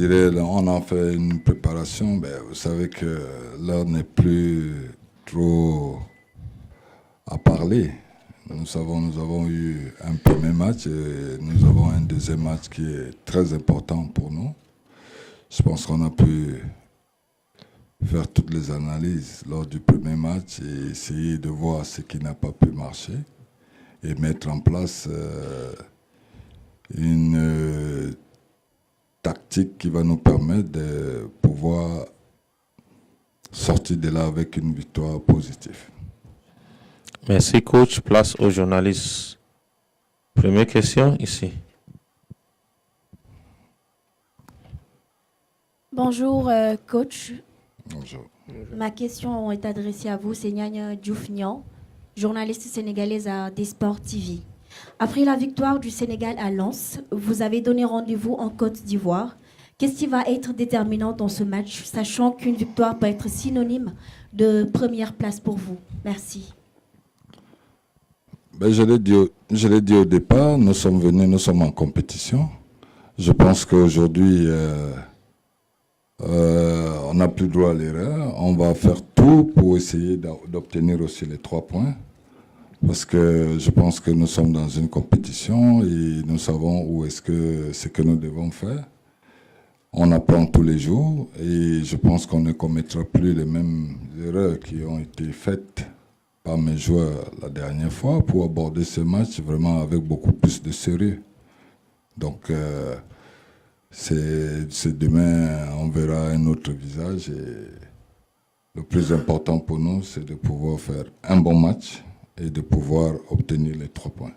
Je dirais, là, on a fait une préparation. Vous savez que l'heure n'est plus trop à parler. Nous avons eu un premier match et nous avons un deuxième match qui est très important pour nous. Je pense qu'on a pu faire toutes les analyses lors du premier match et essayer de voir ce qui n'a pas pu marcher et mettre en place une tactique qui va nous permettre de pouvoir sortir de là avec une victoire positive. Merci, coach. Place aux journalistes. Première question, ici. Bonjour, coach. Bonjour. Ma question est adressée à vous, c'est Nyanya Dioufnian, journaliste sénégalaise à Desport TV. Après la victoire du Sénégal à Lens, vous avez donné rendez-vous en Côte d'Ivoire. Qu'est-ce qui va être déterminant dans ce match, sachant qu'une victoire peut être synonyme de première place pour vous? Merci. Je l'ai dit au départ, nous sommes venus, nous sommes en compétition. Je pense qu'aujourd'hui, on n'a plus droit à l'erreur. On va faire tout pour essayer d'obtenir aussi les 3 points. Parce que je pense que nous sommes dans une compétition et nous savons où est-ce que ce que nous devons faire. On apprend tous les jours et je pense qu'on ne commettra plus les mêmes erreurs qui ont été faites par mes joueurs la dernière fois pour aborder ce match vraiment avec beaucoup plus de sérieux. Donc, c'est demain, on verra un autre visage et le plus important pour nous, c'est de pouvoir faire un bon match et de pouvoir obtenir les 3 points.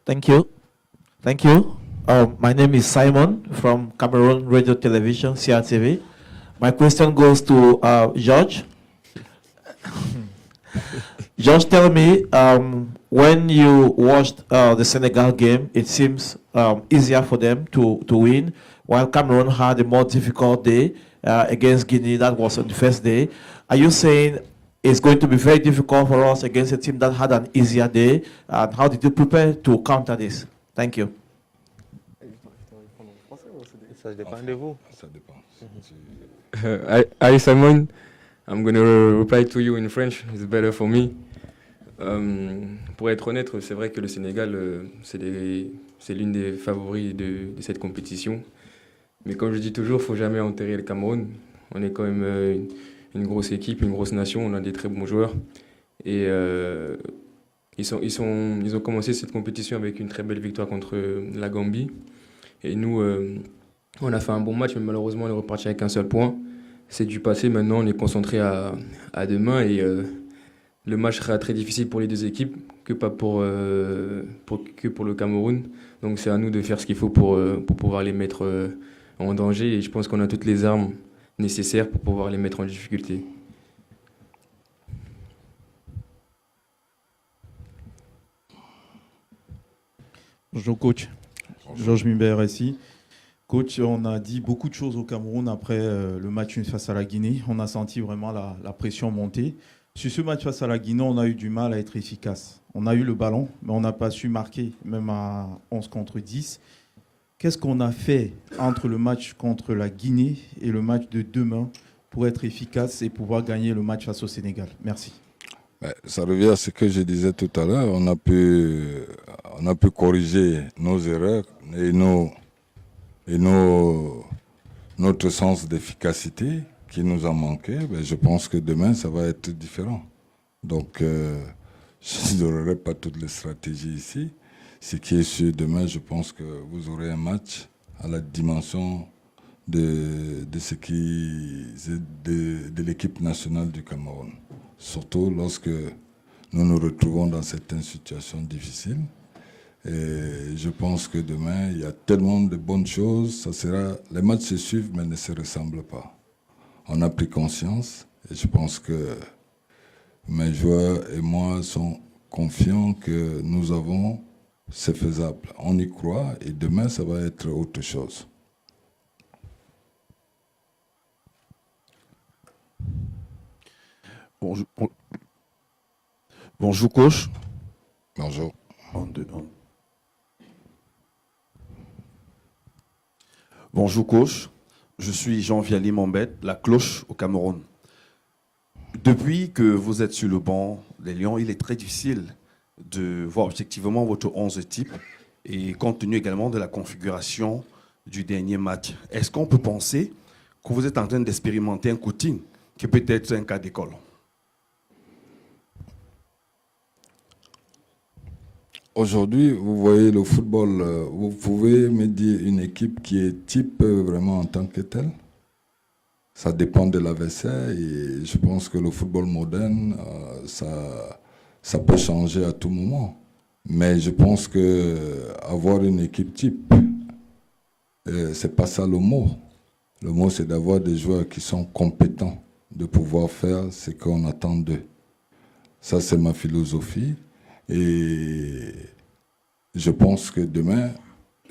Thank you. Thank you. My name is Simon from Cameroon Radio Television, CRTV. My question goes to George. George, tell me, when you watched the Senegal game, it seems easier for them to win, while Cameroon had a more difficult day against Guinea. That was on the first day. Are you saying it's going to be very difficult for us against a team that had an easier day? And how did you prepare to counter this? Thank you. Ça dépend de vous. Ça dépend. Hi Simon, I'm going to reply to you in French, it's better for me. Pour être honnête, c'est vrai que le Sénégal, c'est l'une des favoris de cette compétition. Mais comme je dis toujours, il ne faut jamais enterrer le Cameroun. On est quand même une grosse équipe, une grosse nation, on a des très bons joueurs. Et ils ont commencé cette compétition avec une très belle victoire contre la Gambie. Et nous, on a fait un bon match, mais malheureusement, on est reparti avec un seul point. C'est du passé, maintenant on est concentré à demain et le match sera très difficile pour les deux équipes, que pour le Cameroun. Donc c'est à nous de faire ce qu'il faut pour pouvoir les mettre en danger et je pense qu'on a toutes les armes nécessaires pour pouvoir les mettre en difficulté. Bonjour coach, Georges Mibert ici. Coach, on a dit beaucoup de choses au Cameroun après le match face à la Guinée. On a senti vraiment la pression monter. Sur ce match face à la Guinée, on a eu du mal à être efficace. On a eu le ballon, mais on n'a pas su marquer, même à 11 contre 10. Qu'est-ce qu'on a fait entre le match contre la Guinée et le match de demain pour être efficace et pouvoir gagner le match face au Sénégal? Merci. Ça revient à ce que je disais tout à l'heure. On a pu corriger nos erreurs et notre sens d'efficacité qui nous a manqué. Je pense que demain, ça va être différent. Donc, je ne donnerai pas toutes les stratégies ici. Ce qui est sûr, demain, je pense que vous aurez un match à la dimension de l'équipe nationale du Cameroun. Surtout lorsque nous nous retrouvons dans certaines situations difficiles. Et je pense que demain, il y a tellement de bonnes choses. Les matchs se suivent, mais ne se ressemblent pas. On a pris conscience et je pense que mes joueurs et moi sont confiants que c'est faisable. On y croit et demain, ça va être autre chose. Bonjour coach. Bonjour. Bonjour coach, je suis Jean Viali Mombet, la cloche au Cameroun. Depuis que vous êtes sur le banc des Lions, il est très difficile de voir objectivement votre 11 type et compte tenu également de la configuration du dernier match. Est-ce qu'on peut penser que vous êtes en train d'expérimenter un coaching qui peut être un cas d'école? Aujourd'hui, vous voyez le football, vous pouvez me dire une équipe qui est type vraiment en tant que telle? Ça dépend de l'adversaire et je pense que le football moderne, ça peut changer à tout moment. Mais je pense que avoir une équipe type, c'est pas ça le mot. Le mot, c'est d'avoir des joueurs qui sont compétents, de pouvoir faire ce qu'on attend d'eux. Ça, c'est ma philosophie. Et je pense que demain,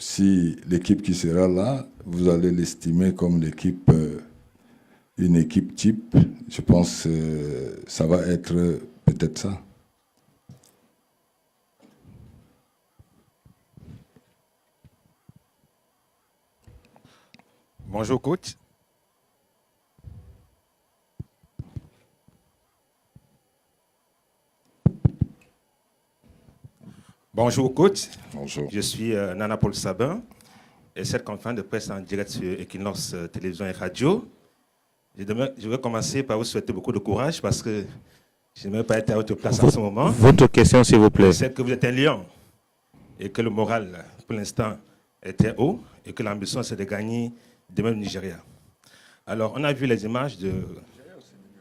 si l'équipe qui sera là, vous allez l'estimer comme l'équipe, une équipe type, je pense que ça va être peut-être ça. Bonjour coach. Bonjour coach. Bonjour. Je suis Nana Paul Sabin et cette conférence de presse en direct sur Equinox Télévision et Radio. Je vais commencer par vous souhaiter beaucoup de courage parce que je n'aimerais pas être à votre place en ce moment. Votre question, s'il vous plaît. Je sais que vous êtes un lion et que le moral, pour l'instant, est très haut et que l'ambition, c'est de gagner demain le Nigeria. Alors, on a vu les images de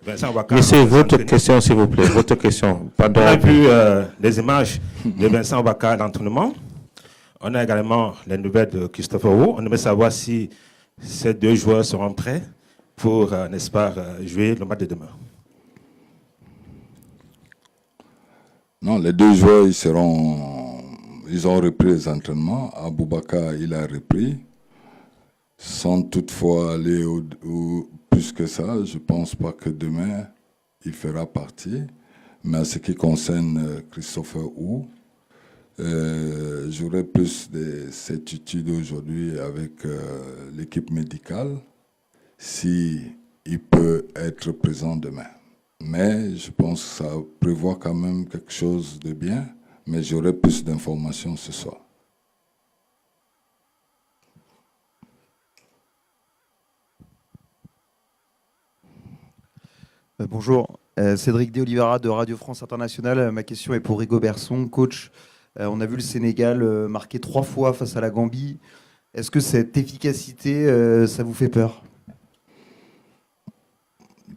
Vincent Ouakar. Monsieur, votre question, s'il vous plaît. Votre question. Pardon. On a vu les images de Vincent Ouakar à l'entraînement. On a également les nouvelles de Christopher Roux. On aimerait savoir si ces deux joueurs seront prêts pour, n'est-ce pas, jouer le match de demain. Non, les deux joueurs, ils ont repris les entraînements. Aboubakar, il a repris. Sans toutefois aller plus que ça, je ne pense pas que demain, il fera partie. Mais en ce qui concerne Christopher Roux, j'aurais plus de certitude aujourd'hui avec l'équipe médicale s'il peut être présent demain. Mais je pense que ça prévoit quand même quelque chose de bien, mais j'aurai plus d'informations ce soir. Bonjour, Cédric De Oliveira de Radio France Internationale. Ma question est pour Rigo Berson, coach. On a vu le Sénégal marquer 3 fois face à la Gambie. Est-ce que cette efficacité, ça vous fait peur?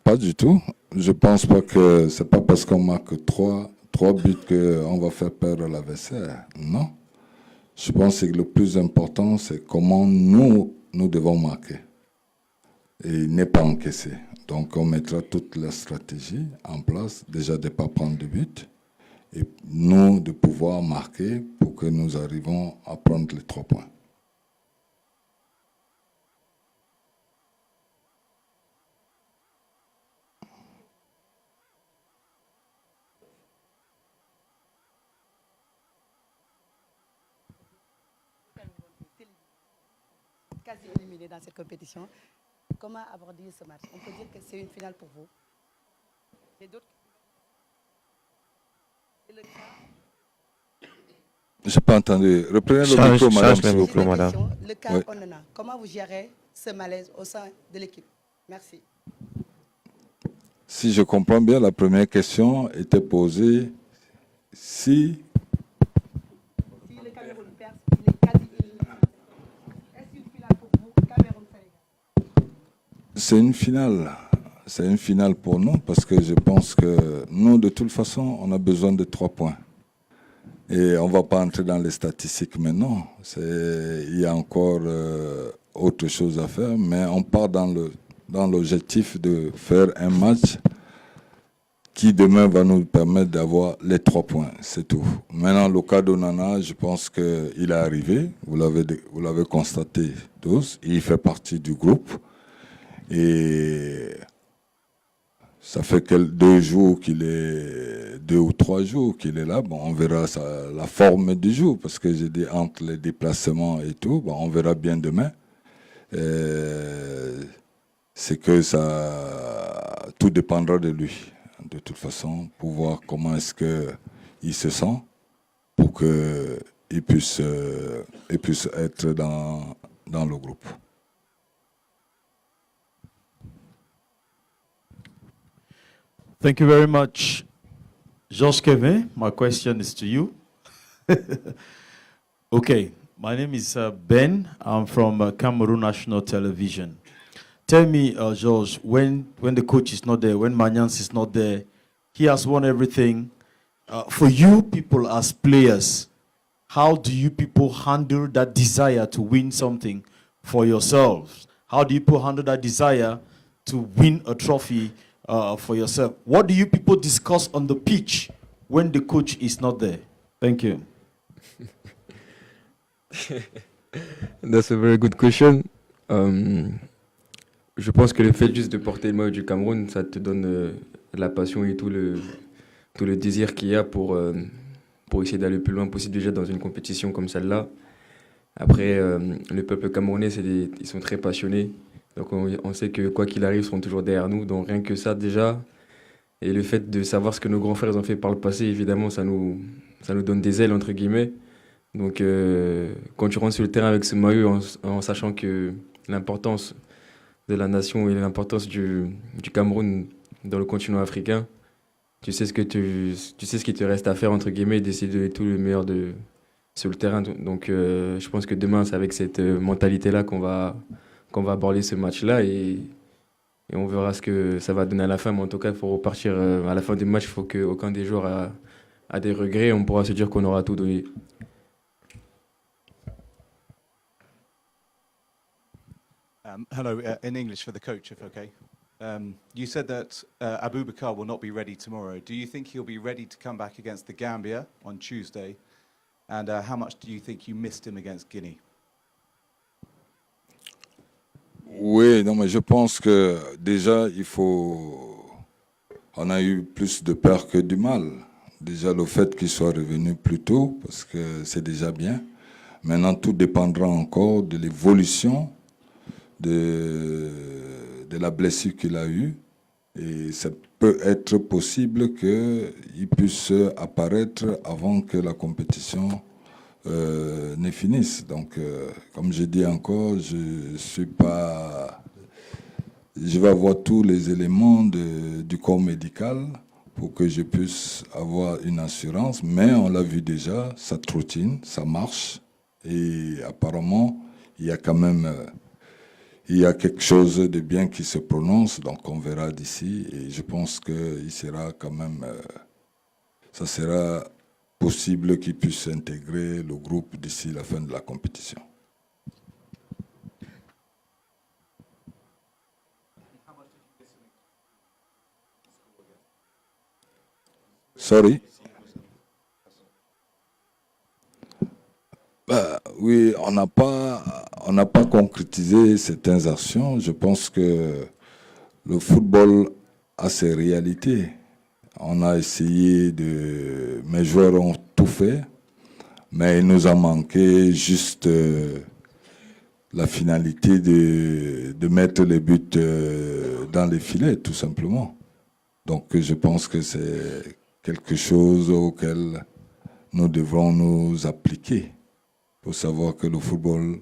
Pas du tout. Je pense pas que c'est pas parce qu'on marque 3 buts qu'on va faire peur à l'adversaire. Non. Je pense que le plus important, c'est comment nous devons marquer et ne pas encaisser. Donc on mettra toute la stratégie en place, déjà de ne pas prendre de but, et nous de pouvoir marquer pour que nous arrivions à prendre les 3 points. Quasi éliminé dans cette compétition. Comment aborder ce match? On peut dire que c'est une finale pour vous. Et d'autres... Je n'ai pas entendu. Reprenez le micro, madame. Change le micro, madame. Le cas Oui. Onana, comment vous gérez ce malaise au sein de l'équipe? Merci. Si je comprends bien, la première question était posée si Si le Cameroun perd, il est quasi éliminé. Est-ce une finale pour vous, Cameroun-Sénégal? c'est une finale. C'est une finale pour nous parce que je pense que nous, de toute façon, on a besoin de 3 points. Et on ne va pas entrer dans les statistiques maintenant. Il y a encore autre chose à faire, mais on part dans l'objectif de faire un match qui demain va nous permettre d'avoir les 3 points. C'est tout. Maintenant, le cas d'Onana, je pense qu'il est arrivé. Vous l'avez constaté tous. Il fait partie du groupe. Et Ça fait 2 ou 3 jours qu'il est là. Bon, on verra la forme du jour, parce que j'ai dit entre les déplacements et tout, bon, on verra bien demain. C'est que tout dépendra de lui, de toute façon, pour voir comment est-ce qu'il se sent, pour qu'il puisse être dans le groupe. Thank you very much, Georges Kevin. My question is to you. Okay, my name is Ben. I'm from Cameroon National Television. Tell me, Georges, when the coach is not there, when Magnans is not there, he has won everything. For you people as players, how do you people handle that desire to win something for yourselves? How do you people handle that desire to win a trophy for yourself? What do you people discuss on the pitch when the coach is not there? Thank you. That's a very good question. Je pense que le fait juste de porter le maillot du Cameroun, ça te donne la passion et tout le désir qu'il y a pour essayer d'aller le plus loin possible déjà dans une compétition comme celle-là. Après, le peuple camerounais, ils sont très passionnés. Donc on sait que quoi qu'il arrive, ils seront toujours derrière nous. Donc rien que ça déjà. Et le fait de savoir ce que nos grands frères ont fait par le passé, évidemment, ça nous donne des ailes, entre guillemets. Donc quand tu rentres sur le terrain avec ce maillot, en sachant que l'importance de la nation et l'importance du Cameroun dans le continent africain, tu sais ce qu'il te reste à faire, entre guillemets, d'essayer de donner tout le meilleur sur le terrain. Donc je pense que demain, c'est avec cette mentalité-là qu'on va aborder ce match-là et on verra ce que ça va donner à la fin. Mais en tout cas, il faut repartir à la fin du match. Il faut qu'aucun des joueurs a des regrets. On pourra se dire qu'on aura tout donné. Hello, in English for the coach, if okay. You said that Abubakar will not be ready tomorrow. Do you think he'll be ready to come back against the Gambia on Tuesday? And how much do you think you missed him against Guinea? Oui, non, mais je pense que déjà, on a eu plus de peur que du mal. Déjà, le fait qu'il soit revenu plus tôt, parce que c'est déjà bien. Maintenant, tout dépendra encore de l'évolution de la blessure qu'il a eue. Et ça peut être possible qu'il puisse apparaître avant que la compétition ne finisse. Donc, comme je dis encore, je vais avoir tous les éléments du corps médical pour que je puisse avoir une assurance. Mais on l'a vu déjà, ça trottine, ça marche. Et apparemment, il y a quand même quelque chose de bien qui se prononce. Donc, on verra d'ici. Et je pense qu'il sera quand même... ça sera possible qu'il puisse intégrer le groupe d'ici la fin de la compétition. Sorry. Oui, on n'a pas concrétisé certaines actions. Je pense que le football a ses réalités. On a essayé mes joueurs ont tout fait, mais il nous a manqué juste la finalité de mettre les buts dans les filets, tout simplement. Donc je pense que c'est quelque chose auquel nous devrons nous appliquer pour savoir que le football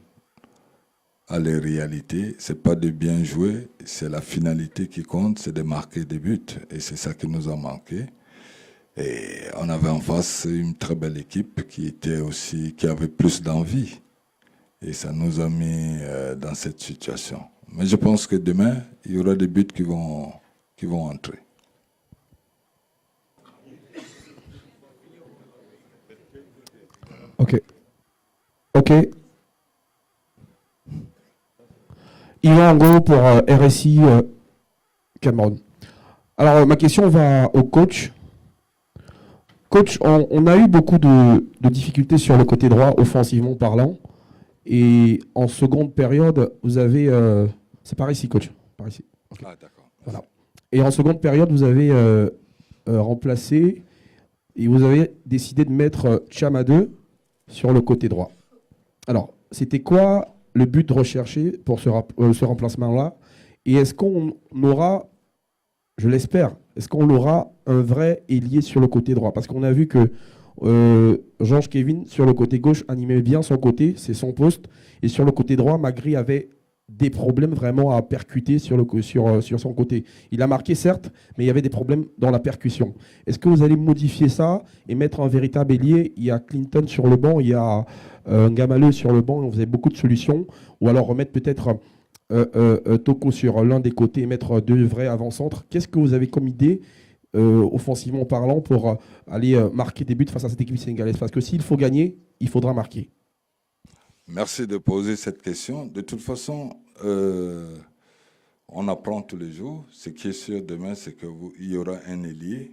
a les réalités. C'est pas de bien jouer, c'est la finalité qui compte, c'est de marquer des buts. Et c'est ça qui nous a manqué. Et on avait en face une très belle équipe qui avait plus d'envie. Et ça nous a mis dans cette situation. Mais je pense que demain, il y aura des buts qui vont entrer. Ok. Yvan Angot pour RSI Cameroun. Alors, ma question va au coach. Coach, on a eu beaucoup de difficultés sur le côté droit, offensivement parlant. Et en seconde période, vous avez... c'est par ici, coach. Par ici. Okay. Ah, d'accord. Voilà. Et en seconde période, vous avez remplacé et vous avez décidé de mettre Chamadeu sur le côté droit. Alors, c'était quoi le but recherché pour ce remplacement-là? Et est-ce qu'on aura, je l'espère, est-ce qu'on aura un vrai ailier sur le côté droit? Parce qu'on a vu que Georges Kevin, sur le côté gauche, animait bien son côté, c'est son poste. Et sur le côté droit, Magri avait des problèmes vraiment à percuter sur son côté. Il a marqué, certes, mais il y avait des problèmes dans la percussion. Est-ce que vous allez modifier ça et mettre un véritable ailier? Il y a Clinton sur le banc, il y a Ngamaleu sur le banc, vous avez beaucoup de solutions. Ou alors remettre peut-être Toko sur l'un des côtés et mettre deux vrais avant-centres. Qu'est-ce que vous avez comme idée, offensivement parlant, pour aller marquer des buts face à cette équipe sénégalaise? Parce que s'il faut gagner, il faudra marquer. Merci de poser cette question. De toute façon, on apprend tous les jours. Ce qui est sûr demain, c'est qu'il y aura un ailier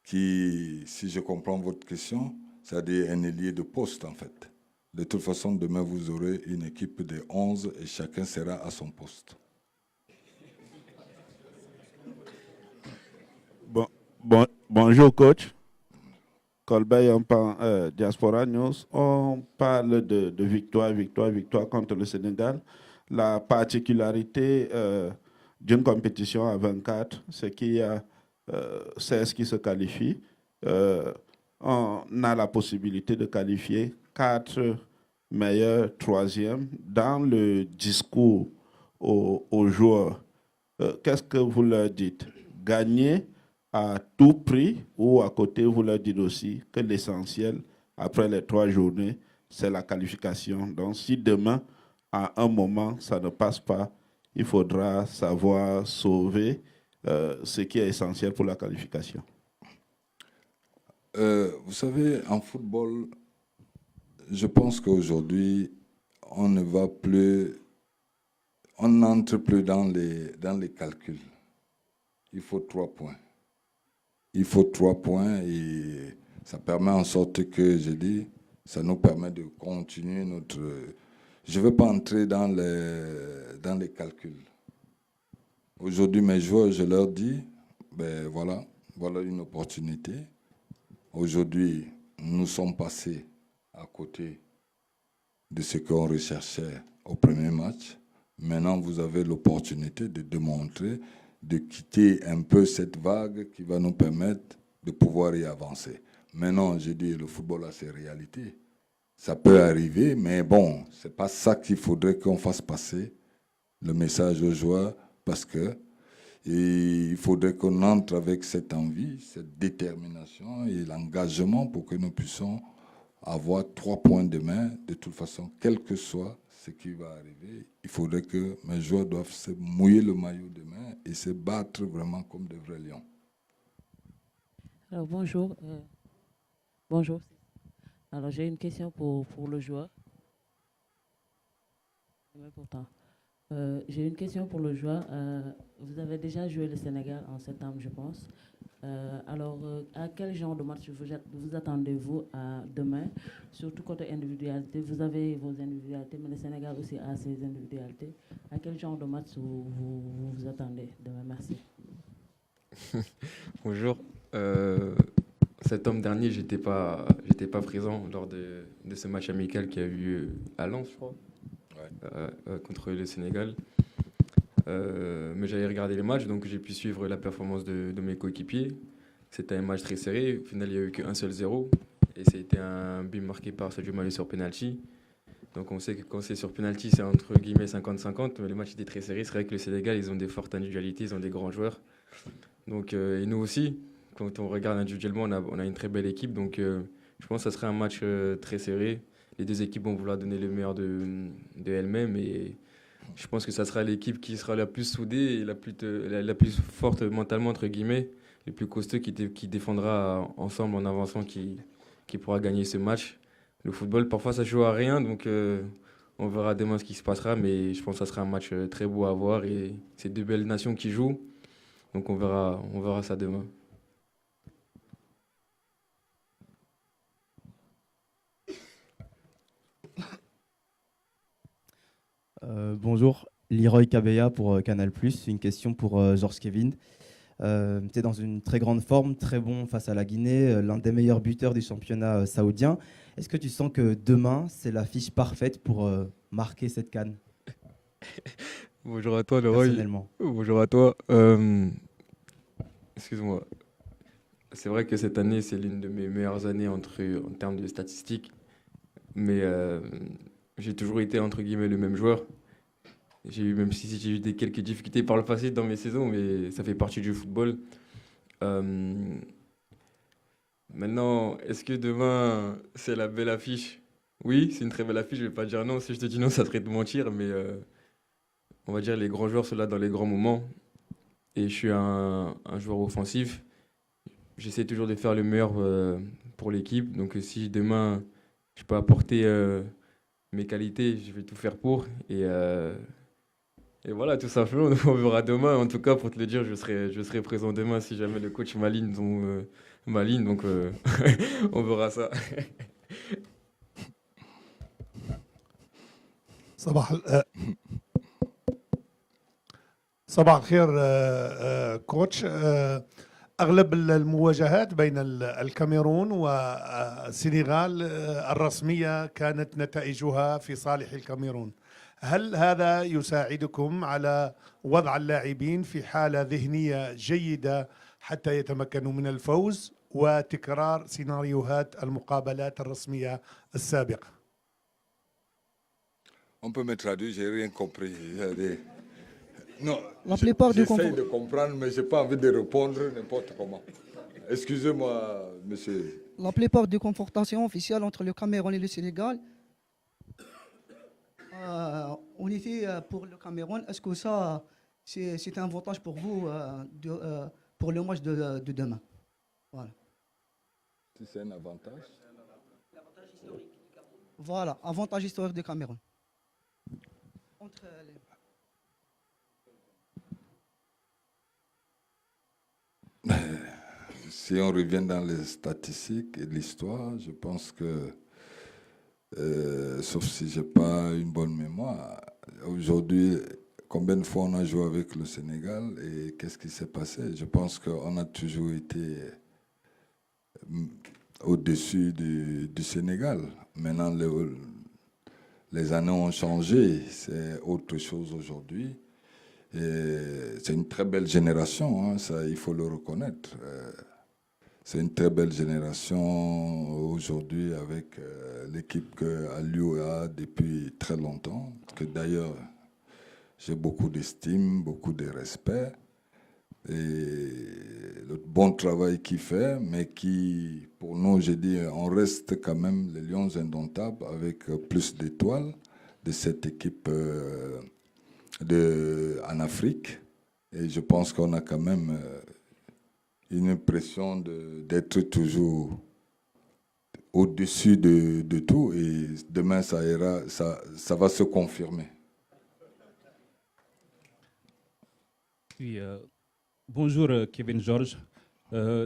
qui, si je comprends votre question, c'est-à-dire un ailier de poste en fait. De toute façon, demain, vous aurez une équipe de 11 et chacun sera à son poste. Bonjour coach. Colbert, Diaspora News, on parle de victoire contre le Sénégal. La particularité d'une compétition à 24, c'est qu'il y a 16 qui se qualifient. On a la possibilité de qualifier 4 meilleurs troisièmes. Dans le discours aux joueurs, qu'est-ce que vous leur dites? Gagner à tout prix, ou à côté, vous leur dites aussi que l'essentiel, après les 3 journées, c'est la qualification. Donc, si demain, à un moment, ça ne passe pas, il faudra savoir sauver ce qui est essentiel pour la qualification. Vous savez, en football, je pense qu'aujourd'hui, on ne va plus, on n'entre plus dans les calculs. Il faut 3 points. Il faut 3 points et ça permet en sorte que, je dis, ça nous permet de continuer notre... Je ne veux pas entrer dans les calculs. Aujourd'hui, mes joueurs, je leur dis, ben voilà une opportunité. Aujourd'hui, nous sommes passés à côté de ce qu'on recherchait au premier match. Maintenant, vous avez l'opportunité de démontrer, de quitter un peu cette vague qui va nous permettre de pouvoir y avancer. Maintenant, je dis, le football a ses réalités. Ça peut arriver, mais bon, ce n'est pas ça qu'il faudrait qu'on fasse passer le message aux joueurs, parce que il faudrait qu'on entre avec cette envie, cette détermination et l'engagement pour que nous puissions avoir 3 points demain. De toute façon, quel que soit ce qui va arriver, il faudrait que mes joueurs doivent se mouiller le maillot demain et se battre vraiment comme de vrais lions. Alors, bonjour. Bonjour. Alors, j'ai une question pour le joueur. J'ai une question pour le joueur. Vous avez déjà joué le Sénégal en septembre, je pense. Alors, à quel genre de match vous attendez-vous demain? Surtout côté individualité. Vous avez vos individualités, mais le Sénégal aussi a ses individualités. À quel genre de match vous attendez demain? Merci. Bonjour. Septembre dernier, j'étais pas présent lors de ce match amical qui a eu lieu à Lens, je crois, contre le Sénégal. Mais j'avais regardé les matchs, donc j'ai pu suivre la performance de mes coéquipiers. C'était un match très serré. Au final, il n'y a eu qu'un seul 0. Et c'était un but marqué par Sadio Mané sur penalty. Donc on sait que quand c'est sur penalty, c'est entre guillemets 50-50. Mais le match était très serré. C'est vrai que le Sénégal, ils ont des fortes individualités, ils ont des grands joueurs. Donc, et nous aussi, quand on regarde individuellement, on a une très belle équipe. Donc je pense que ça sera un match très serré. Les deux équipes vont vouloir donner le meilleur de elles-mêmes. Et je pense que ça sera l'équipe qui sera la plus soudée et la plus forte mentalement, entre guillemets, les plus costauds qui défendra ensemble en avançant, qui pourra gagner ce match. Le football, parfois, ça joue à rien. Donc on verra demain ce qui se passera. Mais je pense que ça sera un match très beau à voir. Et c'est deux belles nations qui jouent. Donc on verra ça demain. Bonjour, Leroy Kabeya pour Canal+. Une question pour Georges Kevin. Tu es dans une très grande forme, très bon face à la Guinée, l'un des meilleurs buteurs du championnat saoudien. Est-ce que tu sens que demain, c'est la fiche parfaite pour marquer cette CAN? Bonjour à toi, Leroy. Personnellement. Bonjour à toi. Excuse-moi. C'est vrai que cette année, c'est l'une de mes meilleures années en termes de statistiques. Mais j'ai toujours été, entre guillemets, le même joueur. Même si j'ai eu quelques difficultés par le passé dans mes saisons, mais ça fait partie du football. Maintenant, est-ce que demain, c'est la belle affiche? Oui, c'est une très belle affiche, je ne vais pas dire non. Si je te dis non, ça serait de mentir, mais on va dire les grands joueurs sont là dans les grands moments. Et je suis un joueur offensif. J'essaie toujours de faire le meilleur pour l'équipe. Donc si demain, je peux apporter mes qualités, je vais tout faire pour. Et voilà, tout simplement, on verra demain. En tout cas, pour te le dire, je serai présent demain si jamais le coach m'aligne. Donc on verra ça. صباح الخير كوتش. أغلب المواجهات بين الكاميرون والسنغال الرسمية كانت نتائجها في صالح الكاميرون. هل هذا يساعدكم على وضع اللاعبين في حالة ذهنية جيدة حتى يتمكنوا من الفوز وتكرار سيناريوهات المقابلات الرسمية السابقة؟ On peut me traduire, j'ai rien compris. Non, La plupart du j'essaie de comprendre, mais je n'ai pas envie de répondre n'importe comment. Excusez-moi, monsieur. La plupart des confrontations officielles entre le Cameroun et le Sénégal, on était pour le Cameroun. Est-ce que ça, c'est un avantage pour vous pour le match de demain? Voilà. Si c'est un avantage. Voilà, avantage historique du Cameroun. Entre les... Si on revient dans les statistiques et l'histoire, je pense que, sauf si je n'ai pas une bonne mémoire, aujourd'hui, combien de fois on a joué avec le Sénégal et qu'est-ce qui s'est passé? Je pense qu'on a toujours été au-dessus du Sénégal. Maintenant, les années ont changé, c'est autre chose aujourd'hui. C'est une très belle génération, hein, ça, il faut le reconnaître. C'est une très belle génération aujourd'hui avec l'équipe que Aliou a depuis très longtemps, que d'ailleurs j'ai beaucoup d'estime, beaucoup de respect. Et le bon travail qu'il fait, mais qui, pour nous, j'ai dit, on reste quand même les Lions indomptables avec plus d'étoiles de cette équipe en Afrique. Et je pense qu'on a quand même une impression d'être toujours au-dessus de tout. Et demain, ça ira, ça va se confirmer. Oui, bonjour Kevin George.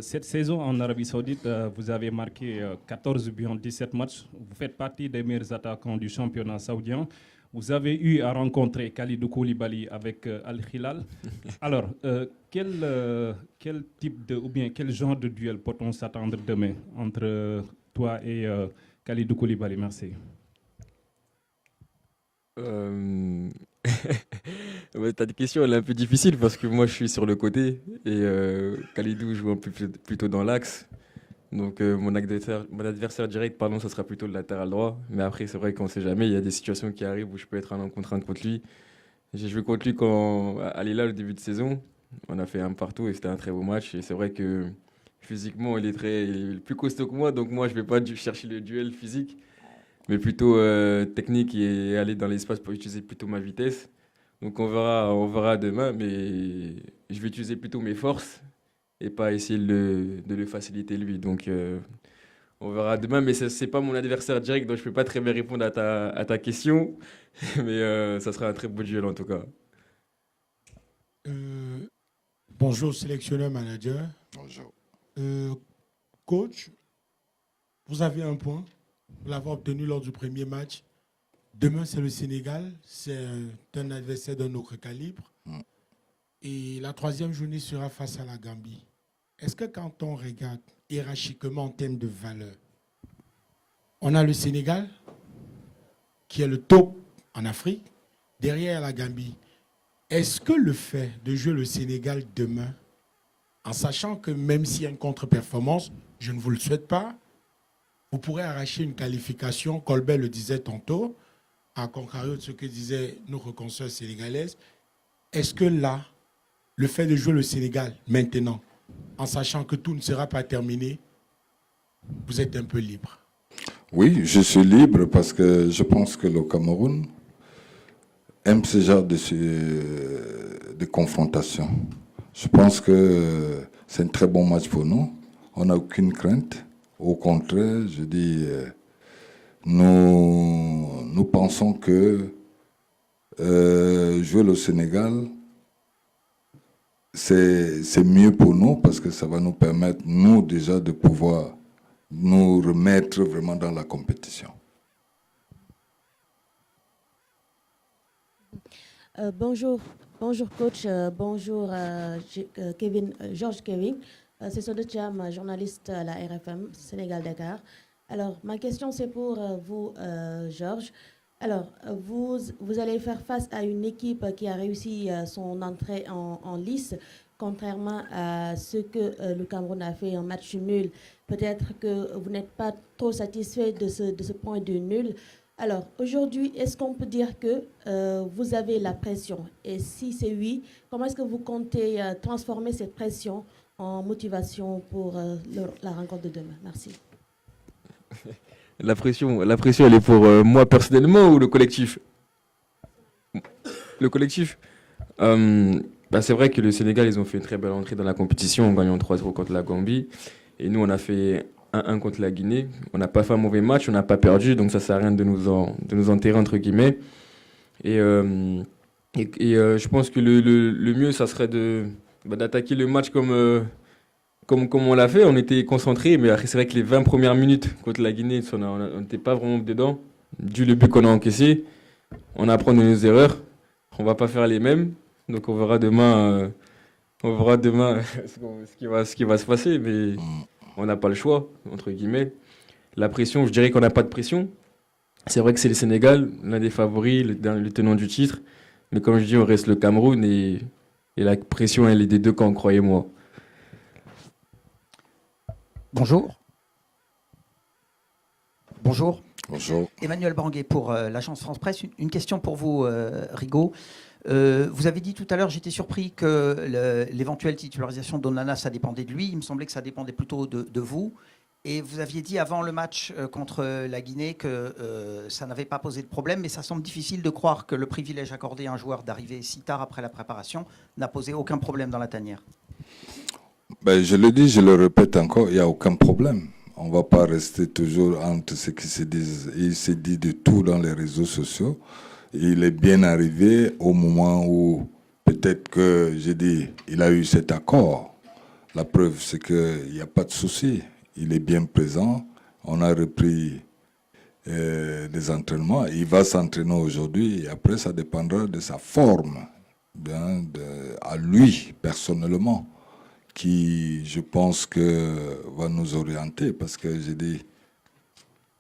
Cette saison en Arabie Saoudite, vous avez marqué 14 buts en 17 matchs. Vous faites partie des meilleurs attaquants du championnat saoudien. Vous avez eu à rencontrer Kalidou Koulibaly avec Al Hilal. Alors, quel type ou bien quel genre de duel peut-on s'attendre demain entre toi et Kalidou Koulibaly? Merci. Ta question elle est un peu difficile parce que moi je suis sur le côté et Kalidou joue un peu plutôt dans l'axe. Donc mon adversaire direct, pardon, ça sera plutôt le latéral droit. Mais après c'est vrai qu'on ne sait jamais, il y a des situations qui arrivent où je peux être un contre lui. J'ai joué contre lui quand à Lila le début de saison. On a fait un partout et c'était un très beau match. Et c'est vrai que physiquement il est plus costaud que moi, donc moi je ne vais pas chercher le duel physique, mais plutôt technique et aller dans l'espace pour utiliser plutôt ma vitesse. Donc on verra demain, mais je vais utiliser plutôt mes forces et pas essayer de le faciliter lui. Donc on verra demain, mais c'est pas mon adversaire direct, donc je peux pas très bien répondre à ta question, mais ça sera un très beau duel en tout cas. Bonjour sélectionneur manager. Bonjour. Coach, vous avez un point. Vous l'avez obtenu lors du premier match. Demain, c'est le Sénégal. C'est un adversaire d'un autre calibre. Et la troisième journée sera face à la Gambie. Est-ce que quand on regarde hiérarchiquement en termes de valeur, on a le Sénégal, qui est le top en Afrique, derrière la Gambie. Est-ce que le fait de jouer le Sénégal demain, en sachant que même s'il y a une contre-performance, je ne vous le souhaite pas, vous pourrez arracher une qualification, Colbert le disait tantôt, à contrario de ce que disaient nos consoeurs sénégalaises, est-ce que là, le fait de jouer le Sénégal maintenant, en sachant que tout ne sera pas terminé, vous êtes un peu libre? Oui, je suis libre parce que je pense que le Cameroun aime ce genre de confrontation. Je pense que c'est un très bon match pour nous. On n'a aucune crainte. Au contraire, je dis, nous pensons que jouer le Sénégal, c'est mieux pour nous parce que ça va nous permettre, nous, déjà, de pouvoir nous remettre vraiment dans la compétition. Bonjour, bonjour coach, bonjour Georges Kevin. C'est Sodo Cham, journaliste à la RFM Sénégal Dakar. Alors, ma question c'est pour vous, Georges. Alors, vous allez faire face à une équipe qui a réussi son entrée en lice, contrairement à ce que le Cameroun a fait en match nul. Peut-être que vous n'êtes pas trop satisfait de ce point de nul. Alors, aujourd'hui, est-ce qu'on peut dire que vous avez la pression? Et si c'est oui, comment est-ce que vous comptez transformer cette pression en motivation pour la rencontre de demain? Merci. La pression, elle est pour moi personnellement ou le collectif? Le collectif. C'est vrai que le Sénégal, ils ont fait une très belle entrée dans la compétition en gagnant 3-0 contre la Gambie. Et nous, on a fait 1-1 contre la Guinée. On n'a pas fait un mauvais match, on n'a pas perdu, donc ça ne sert à rien de nous enterrer, entre guillemets. Et je pense que le mieux, ça serait d'attaquer le match comme on l'a fait. On était concentrés, mais c'est vrai que les 20 premières minutes contre la Guinée, on n'était pas vraiment dedans. Dû le but qu'on a encaissé, on apprend de nos erreurs. On ne va pas faire les mêmes. Donc on verra demain, ce qui va se passer, mais on n'a pas le choix, entre guillemets. La pression, je dirais qu'on n'a pas de pression. C'est vrai que c'est le Sénégal, l'un des favoris, le tenant du titre. Mais comme je dis, on reste le Cameroun et la pression, elle est des deux camps, croyez-moi. Bonjour. Bonjour. Bonjour. Emmanuel Branguet pour l'agence France Presse. Une question pour vous, Rigaud. Vous avez dit tout à l'heure, j'étais surpris que l'éventuelle titularisation d'Onana, ça dépendait de lui. Il me semblait que ça dépendait plutôt de vous. Et vous aviez dit avant le match contre la Guinée que ça n'avait pas posé de problème, mais ça semble difficile de croire que le privilège accordé à un joueur d'arriver si tard après la préparation n'a posé aucun problème dans la tanière. Je le dis, je le répète encore, il n'y a aucun problème. On ne va pas rester toujours entre ce qui se dit. Il se dit de tout dans les réseaux sociaux. Il est bien arrivé au moment où peut-être que, j'ai dit, il a eu cet accord. La preuve, c'est qu'il n'y a pas de souci. Il est bien présent. On a repris des entraînements. Il va s'entraîner aujourd'hui et après, ça dépendra de sa forme, à lui, personnellement, qui, je pense, va nous orienter parce que, j'ai dit,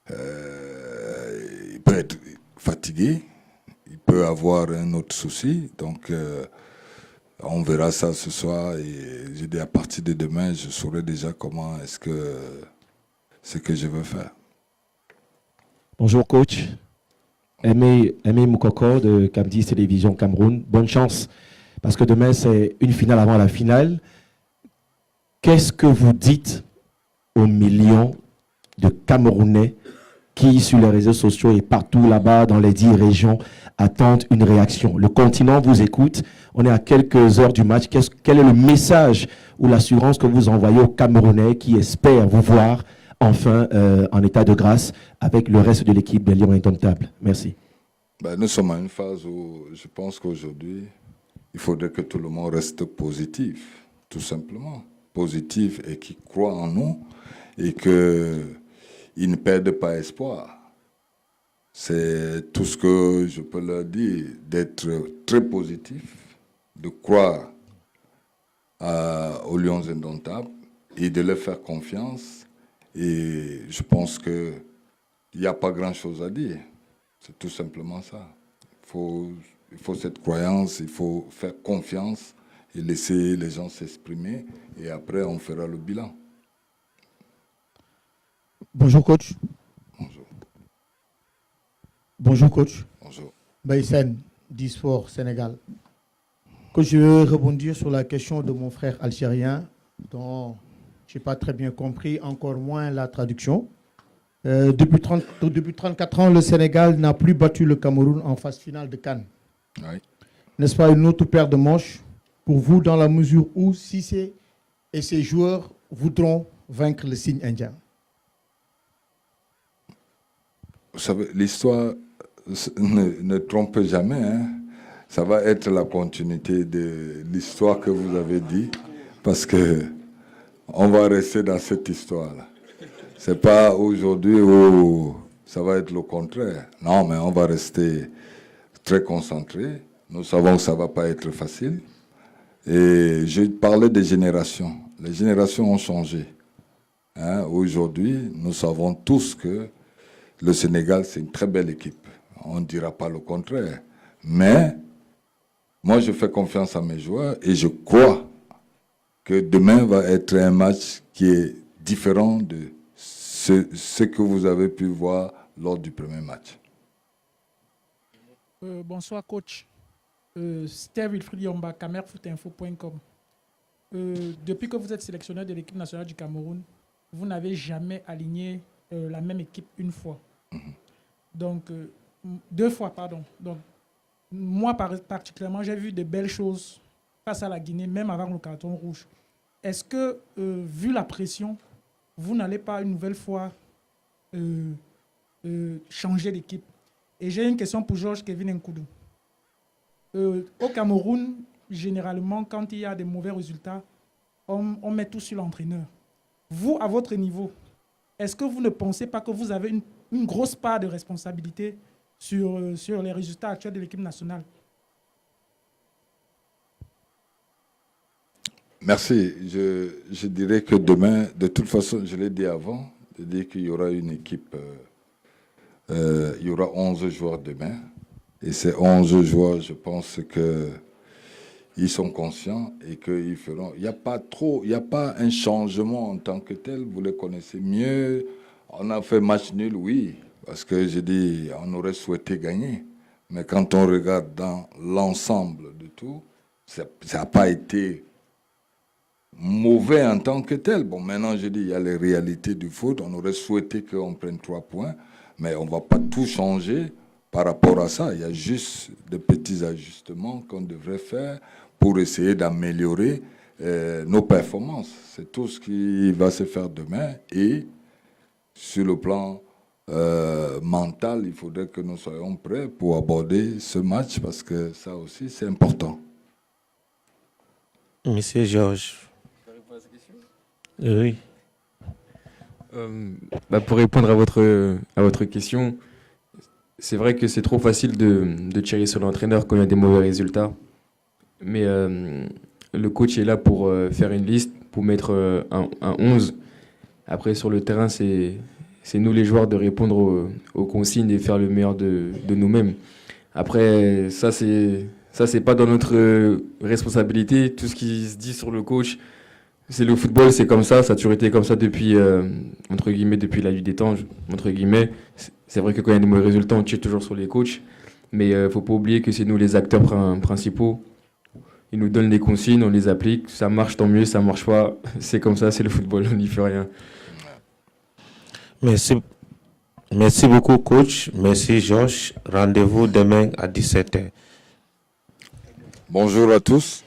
il peut être fatigué. Il peut avoir un autre souci, donc on verra ça ce soir et je dis à partir de demain, je saurai déjà comment est-ce que ce que je veux faire. Bonjour coach, Aimé Moukoko de Cap10 Télévision Cameroun, bonne chance parce que demain c'est une finale avant la finale. Qu'est-ce que vous dites aux millions de Camerounais qui, sur les réseaux sociaux et partout là-bas, dans les 10 régions, attendent une réaction? Le continent vous écoute. On est à quelques heures du match. Quel est le message ou l'assurance que vous envoyez aux Camerounais qui espèrent vous voir enfin en état de grâce avec le reste de l'équipe des Lions Indomptables? Merci. Nous sommes à une phase où je pense qu'aujourd'hui, il faudrait que tout le monde reste positif, tout simplement. Positif et qui croit en nous et qu'ils ne perdent pas espoir. C'est tout ce que je peux leur dire, d'être très positif, de croire aux Lions indomptables et de leur faire confiance. Et je pense qu'il n'y a pas grand-chose à dire. C'est tout simplement ça. Il faut cette croyance, il faut faire confiance et laisser les gens s'exprimer. Et après, on fera le bilan. Bonjour coach. Bonjour. Bonjour coach. Bonjour. Baïsen, d'eSport Sénégal. Coach, je veux rebondir sur la question de mon frère algérien, dont je n'ai pas très bien compris, encore moins la traduction. Depuis 34 ans, le Sénégal n'a plus battu le Cameroun en phase finale de CAN. Oui. N'est-ce pas une autre paire de manches pour vous, dans la mesure où Cissé et ses joueurs voudront vaincre le signe indien? Vous savez, l'histoire ne trompe jamais. Hein. Ça va être la continuité de l'histoire que vous avez dit, parce que on va rester dans cette histoire-là. C'est pas aujourd'hui où ça va être le contraire. Non, mais on va rester très concentré. Nous savons que ça va pas être facile. Et je parlais des générations. Les générations ont changé. Hein. Aujourd'hui, nous savons tous que le Sénégal, c'est une très belle équipe. On ne dira pas le contraire. Mais moi, je fais confiance à mes joueurs et je crois que demain va être un match qui est différent de ce que vous avez pu voir lors du premier match. Bonsoir coach. Steve Wilfried Yomba, camerfootinfo.com. Depuis que vous êtes sélectionneur de l'équipe nationale du Cameroun, vous n'avez jamais aligné la même équipe une fois. Donc, 2 fois, pardon. Donc, moi, particulièrement, j'ai vu de belles choses face à la Guinée, même avant le carton rouge. Est-ce que, vu la pression, vous n'allez pas une nouvelle fois changer d'équipe? Et j'ai une question pour Georges Kevin Nkoudou. Au Cameroun, généralement, quand il y a des mauvais résultats, on met tout sur l'entraîneur. Vous, à votre niveau, est-ce que vous ne pensez pas que vous avez une grosse part de responsabilité sur les résultats actuels de l'équipe nationale? Merci. Je dirais que demain, de toute façon, je l'ai dit avant, de dire qu'il y aura une équipe, il y aura 11 joueurs demain. Et ces 11 joueurs, je pense qu'ils sont conscients et qu'ils feront. Il n'y a pas un changement en tant que tel, vous les connaissez mieux. On a fait match nul, oui, parce que j'ai dit, on aurait souhaité gagner. Mais quand on regarde dans l'ensemble de tout, ça n'a pas été mauvais en tant que tel. Bon, maintenant, je dis, il y a les réalités du foot. On aurait souhaité qu'on prenne 3 points, mais on ne va pas tout changer par rapport à ça. Il y a juste des petits ajustements qu'on devrait faire pour essayer d'améliorer nos performances. C'est tout ce qui va se faire demain. Et sur le plan mental, il faudrait que nous soyons prêts pour aborder ce match parce que ça aussi, c'est important. Monsieur Georges. Oui. Pour répondre à votre question, c'est vrai que c'est trop facile de tirer sur l'entraîneur quand il y a des mauvais résultats. Mais le coach est là pour faire une liste, pour mettre un 11. Après, sur le terrain, c'est nous les joueurs de répondre aux consignes et faire le meilleur de nous-mêmes. Après, ça, c'est pas dans notre responsabilité. Tout ce qui se dit sur le coach, c'est le football, c'est comme ça. Ça a toujours été comme ça depuis, entre guillemets, depuis la nuit des temps, entre guillemets. C'est vrai que quand il y a des mauvais résultats, on tire toujours sur les coachs. Mais il ne faut pas oublier que c'est nous les acteurs principaux. Ils nous donnent des consignes, on les applique. Ça marche, tant mieux. Ça ne marche pas. C'est comme ça, c'est le football, on n'y fait rien. Merci beaucoup, coach. Merci, Georges. Rendez-vous demain à 17h. Bonjour à tous.